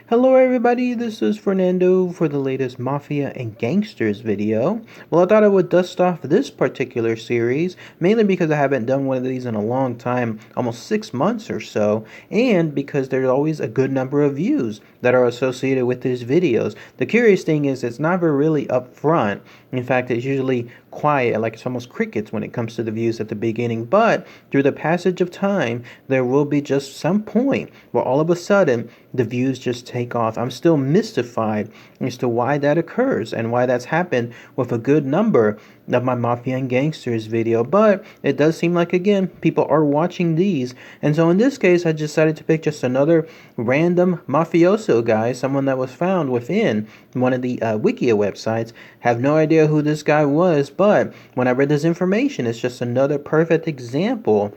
Hello everybody, this is Fernando for the latest Mafia and Gangsters video. Well, I thought I would dust off this particular series, mainly because I haven't done one of these in a long time, almost 6 months or so, and because there's always a good number of views that are associated with these videos. The curious thing is it's never really upfront. In fact, it's usually quiet, like it's almost crickets when it comes to the views at the beginning, but through the passage of time, there will be just some point where all of a sudden the views just take off. I'm still mystified as to why that occurs and why that's happened with a good number of my Mafia and Gangsters video, but it does seem like, again, people are watching these. And so in this case, I decided to pick just another random mafioso guy, someone that was found within one of the Wikia websites. Have no idea who this guy was, but when I read this information, it's just another perfect example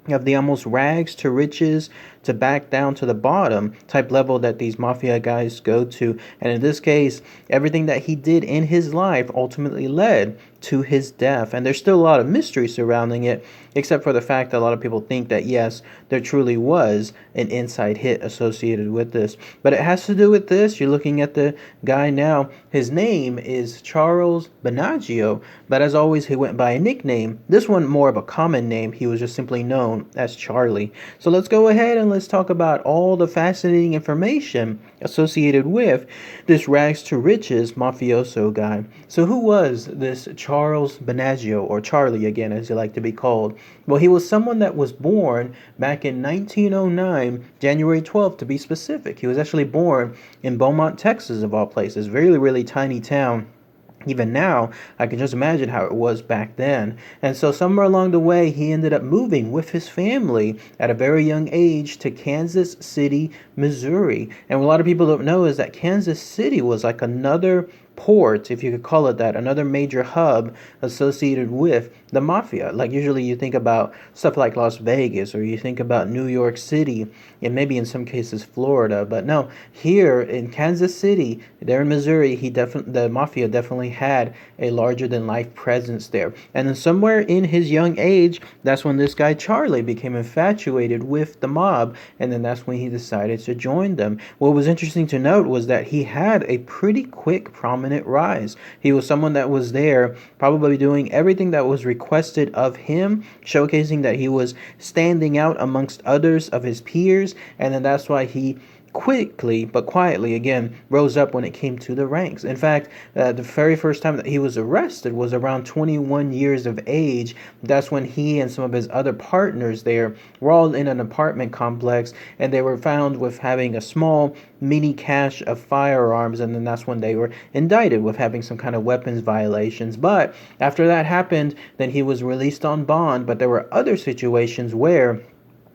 of the almost rags to riches to back down to the bottom type level that these mafia guys go to. And in this case, everything that he did in his life ultimately led to his death. And there's still a lot of mystery surrounding it, except for the fact that a lot of people think that, yes, there truly was an inside hit associated with this. But it has to do with this. You're looking at the guy now. His name is Charles Binaggio, but as always, he went by a nickname. This one more of a common name. He was just simply known as Charlie. So let's go ahead and let's talk about all the fascinating information associated with this rags to riches mafioso guy. So who was this Charles Binaggio, or Charlie again as he liked to be called? Well, he was someone that was born back in 1909, January 12th to be specific. He was actually born in Beaumont, Texas, of all places. Really, really tiny town. Even now, I can just imagine how it was back then. And so somewhere along the way, he ended up moving with his family at a very young age to Kansas City, Missouri. And what a lot of people don't know is that Kansas City was like another port, if you could call it that, another major hub associated with the mafia. Like usually you think about stuff like Las Vegas, or you think about New York City, and maybe in some cases Florida. But no, here in Kansas City, there in Missouri, the mafia definitely had a larger than life presence there. And then somewhere in his young age, that's when this guy Charlie became infatuated with the mob, and then that's when he decided to join them. What was interesting to note was that he had a pretty quick, prominent rise. He was someone that was there, probably doing everything that was requested of him, showcasing that he was standing out amongst others of his peers, and then that's why he quickly but quietly again rose up when it came to the ranks. In fact, the very first time that he was arrested was around 21 years of age. That's when he and some of his other partners there were all in an apartment complex, and they were found with having a small mini cache of firearms, and then that's when they were indicted with having some kind of weapons violations. But after that happened, then he was released on bond. But there were other situations where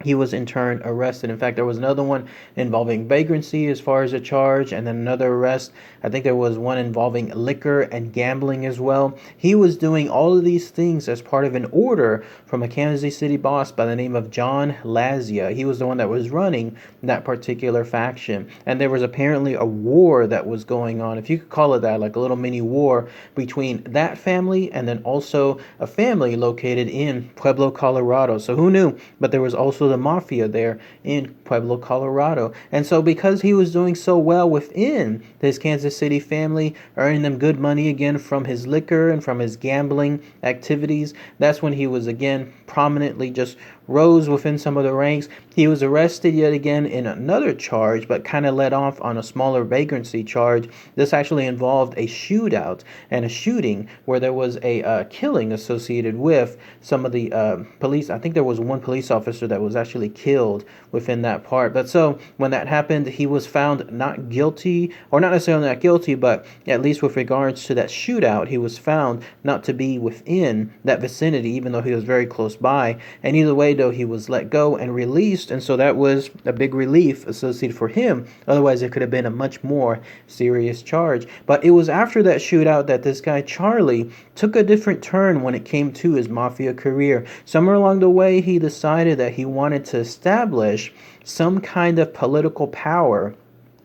he was in turn arrested. In fact, there was another one involving vagrancy as far as a charge, and then another arrest. I think there was one involving liquor and gambling as well. He was doing all of these things as part of an order from a Kansas City boss by the name of John Lazia. He was the one that was running that particular faction. And there was apparently a war that was going on, if you could call it that, like a little mini war between that family and then also a family located in Pueblo, Colorado. So who knew? But there was also the mafia there in Pueblo, Colorado. And so because he was doing so well within his Kansas City family, earning them good money again from his liquor and from his gambling activities, that's when he was again prominently just rose within some of the ranks. He was arrested yet again in another charge, but kind of let off on a smaller vagrancy charge. This actually involved a shootout and a shooting where there was a killing associated with some of the police. I think there was one police officer that was actually killed within that part. But so when that happened, he was found not guilty, or not necessarily not guilty, but at least with regards to that shootout, he was found not to be within that vicinity, even though he was very close by. And either way, though, he was let go and released, and so that was a big relief associated for him. Otherwise, it could have been a much more serious charge. But it was after that shootout that this guy Charlie took a different turn when it came to his mafia career. Somewhere along the way, he decided that he wanted to establish some kind of political power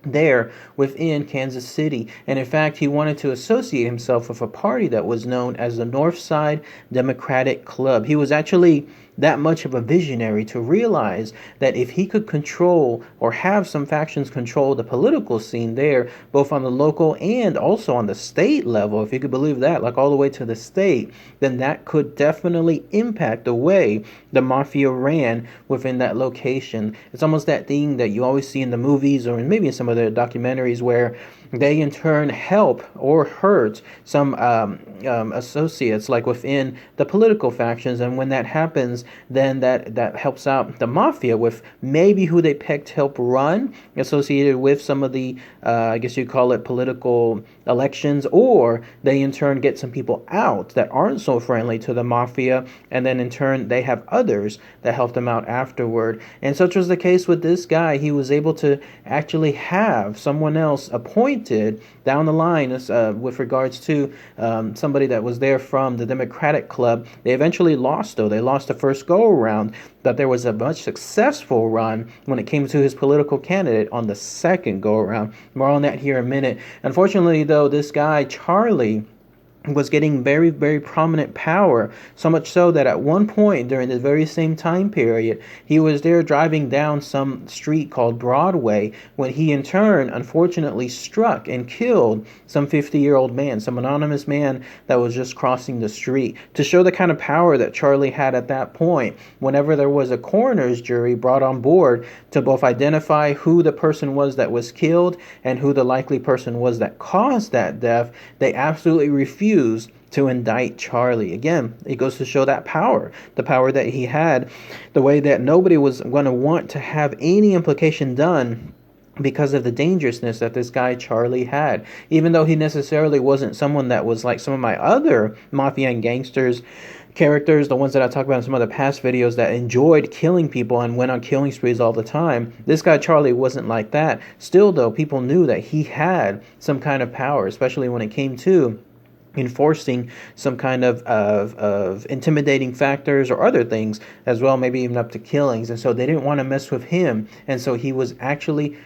there within Kansas City. And in fact, he wanted to associate himself with a party that was known as the Northside Democratic Club. He was actually that much of a visionary to realize that if he could control or have some factions control the political scene there, both on the local and also on the state level, if you could believe that, like all the way to the state, then that could definitely impact the way the mafia ran within that location. It's almost that thing that you always see in the movies or maybe in some of the documentaries where they in turn help or hurt some associates like within the political factions, and when that happens, then that helps out the mafia with maybe who they picked to help run associated with some of the I guess you call it political elections, or they in turn get some people out that aren't so friendly to the mafia, and then in turn they have others that help them out afterward. And such was the case with this guy. He was able to actually have someone else appointed down the line with regards to somebody that was there from the Democratic Club. They eventually lost, though. They lost the first go-around, but there was a much successful run when it came to his political candidate on the second go-around. More on that here in a minute. Unfortunately, though, this guy, Charlie, was getting very, very prominent power, so much so that at one point during the very same time period, he was there driving down some street called Broadway when he in turn unfortunately struck and killed some 50-year-old man, some anonymous man that was just crossing the street. To show the kind of power that Charlie had at that point, whenever there was a coroner's jury brought on board to both identify who the person was that was killed and who the likely person was that caused that death, they absolutely refused to indict Charlie. Again, it goes to show that power, the power that he had, the way that nobody was going to want to have any implication done because of the dangerousness that this guy Charlie had. Even though he necessarily wasn't someone that was like some of my other Mafia and Gangsters characters, the ones that I talked about in some other past videos that enjoyed killing people and went on killing sprees all the time, this guy Charlie wasn't like that. Still, though, people knew that he had some kind of power, especially when it came to enforcing some kind of intimidating factors or other things as well, maybe even up to killings. And so they didn't want to mess with him, and so he was actually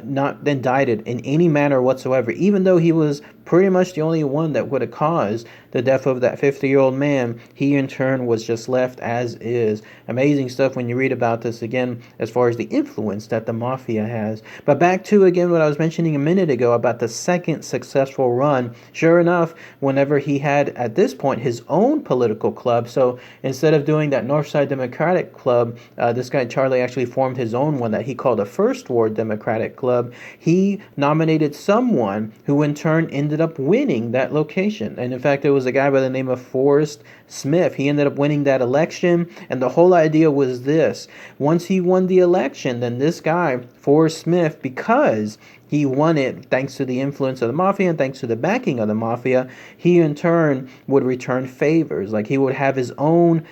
not indicted in any manner whatsoever, even though he was pretty much the only one that would have caused the death of that 50-year-old man. He in turn was just left as is. Amazing stuff when you read about this again, as far as the influence that the mafia has. But back to again what I was mentioning a minute ago about the second successful run. Sure enough, whenever he had at this point his own political club, so instead of doing that Northside Democratic Club, this guy Charlie actually formed his own one that he called the First Ward Democratic Club. He nominated someone who in turn ended up winning that location. And in fact, it was a guy by the name of Forrest Smith. He ended up winning that election, and the whole idea was this: once he won the election, then this guy Forrest Smith, because he won it thanks to the influence of the mafia and thanks to the backing of the mafia, he in turn would return favors. Like he would have his own,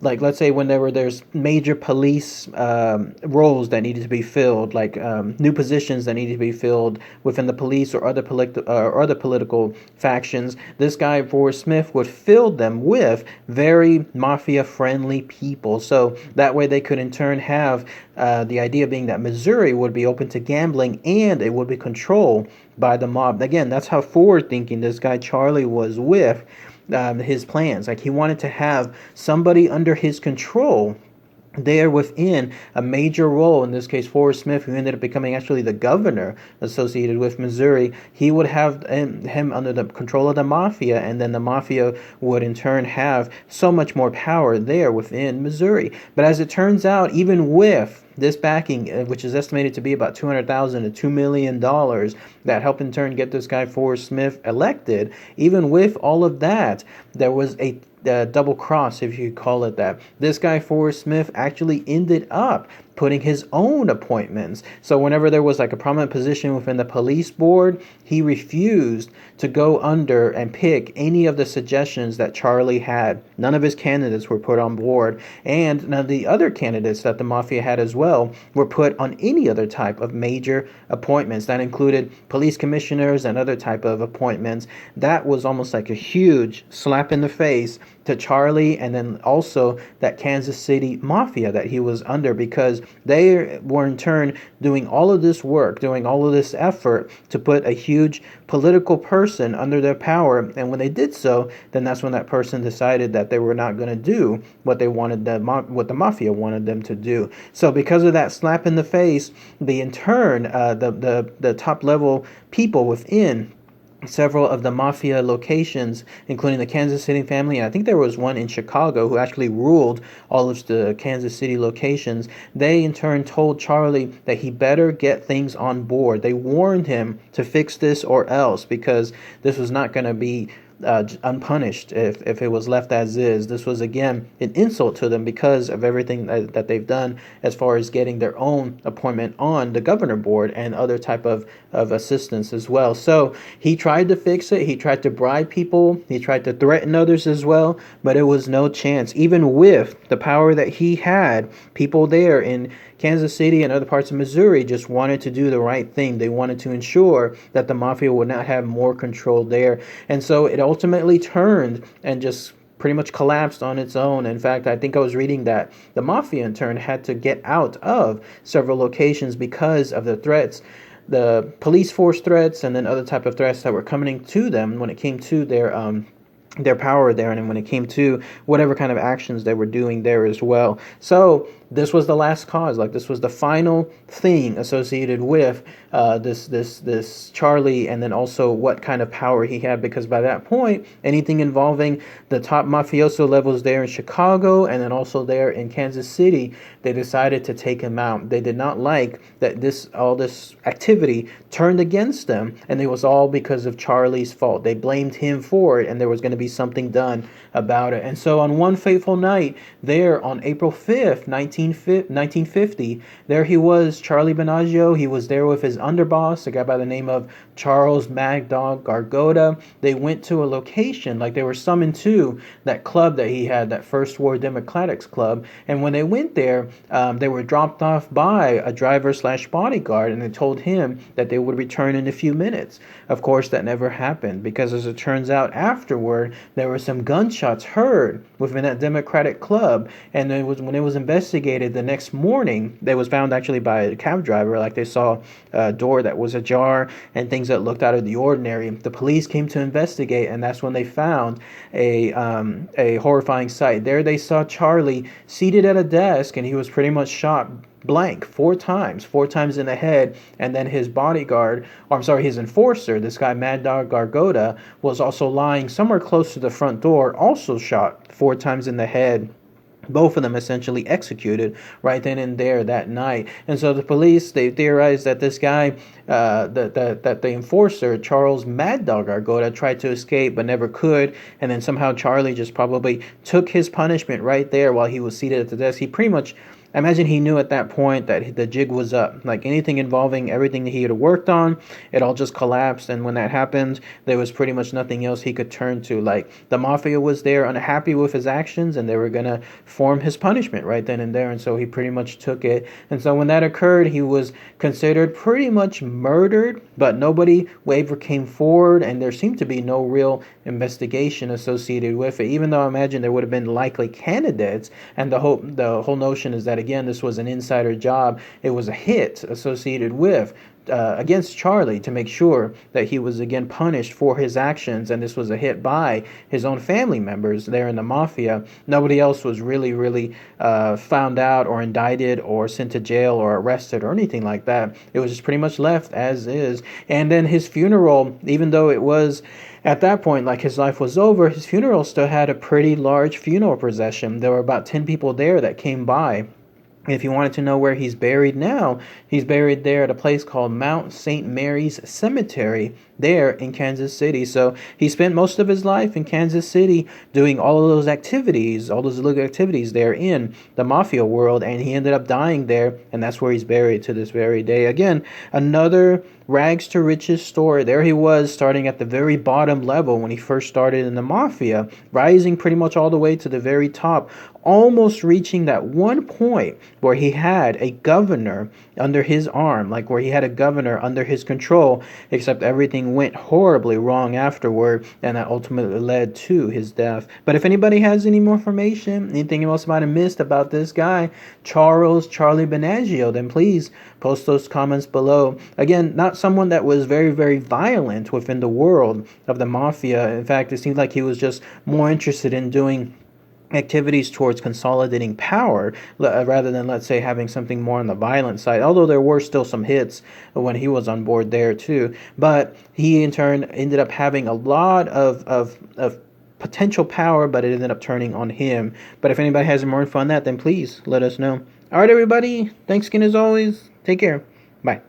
like let's say whenever there's major police roles that needed to be filled, like new positions that needed to be filled within the police or other political factions, this guy Forrest Smith would fill them with very mafia-friendly people. So that way they could in turn have the idea being that Missouri would be open to gambling and it would be controlled by the mob. Again, that's how forward-thinking this guy Charlie was with his plans. Like he wanted to have somebody under his control there within a major role, in this case Forrest Smith, who ended up becoming actually the governor associated with Missouri. He would have him under the control of the mafia, and then the mafia would in turn have so much more power there within Missouri. But as it turns out, even with this backing, which is estimated to be about $200,000 to $2 million, that helped in turn get this guy Forrest Smith elected, even with all of that, there was a double cross, if you call it that. This guy Forrest Smith actually ended up putting his own appointments. So whenever there was like a prominent position within the police board, he refused to go under and pick any of the suggestions that Charlie had. None of his candidates were put on board, and none of the other candidates that the mafia had as well were put on any other type of major appointments. That included police commissioners and other type of appointments. That was almost like a huge slap in the face to Charlie, and then also that Kansas City Mafia that he was under, because they were in turn doing all of this work, doing all of this effort to put a huge political person under their power. And when they did so, then that's when that person decided that they were not going to do what they wanted, what the Mafia wanted them to do. So because of that slap in the face, in turn, the top level people within several of the Mafia locations, including the Kansas City family, and I think there was one in Chicago who actually ruled all of the Kansas City locations, they in turn told Charlie that he better get things on board. They warned him to fix this or else, because this was not going to be unpunished if it was left as is. This was again an insult to them because of everything that they've done as far as getting their own appointment on the governor board and other type of assistance as well. So he tried to fix it. He tried to bribe people. He tried to threaten others as well, but it was no chance. Even with the power that he had, people there in Kansas City and other parts of Missouri just wanted to do the right thing. They wanted to ensure that the Mafia would not have more control there. And so it ultimately turned and just pretty much collapsed on its own. In fact, I think I was reading that the Mafia in turn had to get out of several locations because of the threats, the police force threats, and then other type of threats that were coming to them when it came to their power there, and when it came to whatever kind of actions they were doing there as well. So this was the last cause. Like, this was the final thing associated with this Charlie, and then also what kind of power he had, because by that point, anything involving the top mafioso levels there in Chicago and then also there in Kansas City, they decided to take him out. They did not like that all this activity turned against them, and it was all because of Charlie's fault. They blamed him for it, and there was going to be something done about it. And so on one fateful night there on April 5th, 1950, there he was, Charlie Binaggio. He was there with his underboss, a guy by the name of Charles Mad Dog Gargoda. They went to a location, like they were summoned to that club that he had, that First Ward Democrats Club. And when they went there, they were dropped off by a driver/bodyguard, and they told him that they would return in a few minutes. Of course, that never happened, because as it turns out afterward, there were some gunshots heard within that Democratic club. And when it was investigated the next morning, they was found actually by a cab driver. Like, they saw a door that was ajar and things that looked out of the ordinary. The police came to investigate, and that's when they found a horrifying sight. There they saw Charlie seated at a desk, and he was pretty much shot blank four times in the head. And then his his enforcer, this guy Mad Dog Gargoda, was also lying somewhere close to the front door, also shot 4 times in the head. Both of them essentially executed right then and there that night. And so the police, they theorized that this guy, that the enforcer, Charles Mad Dog Gargoda, tried to escape but never could. And then somehow Charlie just probably took his punishment right there while he was seated at the desk. He pretty much, I imagine he knew at that point that the jig was up. Like, anything involving everything that he had worked on, it all just collapsed. And when that happened, there was pretty much nothing else he could turn to. Like, the Mafia was there unhappy with his actions, and they were going to form his punishment right then and there. And so he pretty much took it. And so when that occurred, he was considered pretty much murdered, but nobody ever came forward, and there seemed to be no real investigation associated with it, even though I imagine there would have been likely candidates. And the whole notion is that, again, this was an insider job. It was a hit associated with against Charlie to make sure that he was again punished for his actions, and this was a hit by his own family members there in the Mafia. Nobody else was really found out or indicted or sent to jail or arrested or anything like that. It was just pretty much left as is. And then his funeral, even though it was at that point like his life was over, his funeral still had a pretty large funeral procession. There were about 10 people there that came by. If you wanted to know where he's buried now, he's buried there at a place called Mount St. Mary's Cemetery there in Kansas City. So he spent most of his life in Kansas City doing all of those activities, all those illegal activities there in the Mafia world, and he ended up dying there, and that's where he's buried to this very day. Again, another rags to riches story. There he was, starting at the very bottom level when he first started in the Mafia, rising pretty much all the way to the very top, almost reaching that one point where he had a governor under his arm, like where he had a governor under his control, except everything went horribly wrong afterward, and that ultimately led to his death. But if anybody has any more information, anything else might have missed about this guy, Charlie Binaggio, then please post those comments below. Again, not someone that was very, very violent within the world of the mafia. In fact, it seems like he was just more interested in doing activities towards consolidating power rather than, let's say, having something more on the violent side, although there were still some hits when he was on board there too. But he in turn ended up having a lot of potential power, but it ended up turning on him. But if anybody has more info on that, then please let us know. All right, everybody, thanks again as always. Take care. Bye.